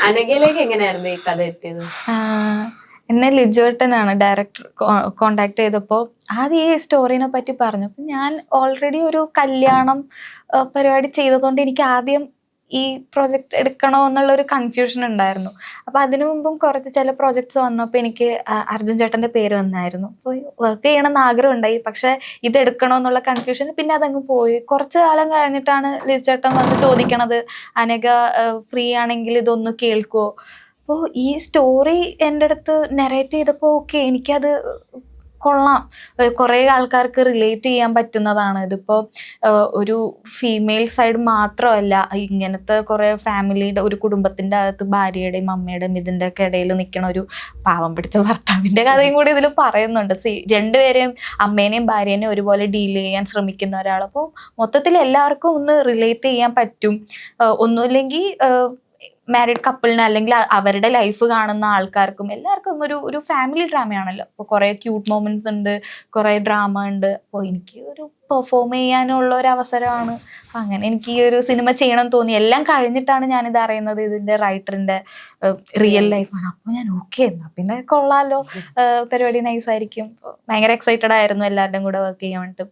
അനഘയിലേക്ക് എങ്ങനെയായിരുന്നു ഈ കഥ എത്തിയത്? എന്നെ ലിജുവേട്ടനാണ് ഡയറക്ടർ കോണ്ടാക്ട് ചെയ്തപ്പോൾ ആദ്യം ഈ സ്റ്റോറീനെ പറ്റി പറഞ്ഞു. അപ്പം ഞാൻ ഓൾറെഡി ഒരു കല്യാണം പരിപാടി ചെയ്തതുകൊണ്ട് എനിക്ക് ആദ്യം ഈ പ്രൊജക്റ്റ് എടുക്കണോ എന്നുള്ളൊരു കൺഫ്യൂഷൻ ഉണ്ടായിരുന്നു. അപ്പം അതിനു മുമ്പും കുറച്ച് ചില പ്രൊജക്ട്സ് വന്നപ്പോൾ എനിക്ക് അർജുൻ ചേട്ടൻ്റെ പേര് വന്നായിരുന്നു. അപ്പോൾ വർക്ക് ചെയ്യണമെന്ന് ആഗ്രഹം ഉണ്ടായി, പക്ഷെ ഇത് എടുക്കണോ എന്നുള്ള കൺഫ്യൂഷൻ പിന്നെ അതങ്ങ് പോയി. കുറച്ച് കാലം കഴിഞ്ഞിട്ടാണ് ലിജു ചേട്ടൻ വന്ന് ചോദിക്കണത്, അനഘ ഫ്രീ ആണെങ്കിൽ ഇതൊന്ന് കേൾക്കുമോ. അപ്പോൾ ഈ സ്റ്റോറി എൻ്റെ അടുത്ത് നെറേറ്റ് ചെയ്തപ്പോൾ ഓക്കെ, എനിക്കത് കൊള്ളാം, കുറേ ആൾക്കാർക്ക് റിലേറ്റ് ചെയ്യാൻ പറ്റുന്നതാണ്. ഇതിപ്പോൾ ഒരു ഫീമെയിൽ സൈഡ് മാത്രമല്ല, ഇങ്ങനത്തെ കുറേ ഫാമിലിയുടെ ഒരു കുടുംബത്തിൻ്റെ അകത്ത് ഭാര്യയുടെയും അമ്മയുടെയും ഇതിൻ്റെ ഒക്കെ ഇടയിൽ നിൽക്കണ ഒരു പാവം പിടിച്ച ഭർത്താവിൻ്റെ കഥയും കൂടി ഇതിൽ പറയുന്നുണ്ട്. രണ്ടുപേരെയും, അമ്മേനെയും ഭാര്യേനെയും ഒരുപോലെ ഡീൽ ചെയ്യാൻ ശ്രമിക്കുന്ന ഒരാൾ. അപ്പോൾ മൊത്തത്തിൽ എല്ലാവർക്കും ഒന്ന് റിലേറ്റ് ചെയ്യാൻ പറ്റും. ഒന്നുമില്ലെങ്കിൽ മാരീഡ് കപ്പിളിന് അല്ലെങ്കിൽ അവരുടെ ലൈഫ് കാണുന്ന ആൾക്കാർക്കും എല്ലാവർക്കും ഒരു ഫാമിലി ഡ്രാമയാണല്ലോ. അപ്പോൾ കുറേ ക്യൂട്ട് മൊമെന്റ്സ് ഉണ്ട്, കുറേ ഡ്രാമ ഉണ്ട്. അപ്പോൾ എനിക്ക് ഒരു പെർഫോം ചെയ്യാനുള്ള ഒരു അവസരമാണ്. അപ്പം അങ്ങനെ എനിക്ക് ഈ ഒരു സിനിമ ചെയ്യണം തോന്നി. എല്ലാം കഴിഞ്ഞിട്ടാണ് ഞാനിത് അറിയുന്നത്, ഇതിൻ്റെ റൈറ്ററിൻ്റെ റിയൽ ലൈഫാണ്. അപ്പോൾ ഞാൻ ഓക്കെ എന്നാ പിന്നെ കൊള്ളാലോ, പരിപാടി നൈസായിരിക്കും. ഭയങ്കര എക്സൈറ്റഡ് ആയിരുന്നു എല്ലാവരുടെയും കൂടെ വർക്ക് ചെയ്യാൻ വേണ്ടിയിട്ട്.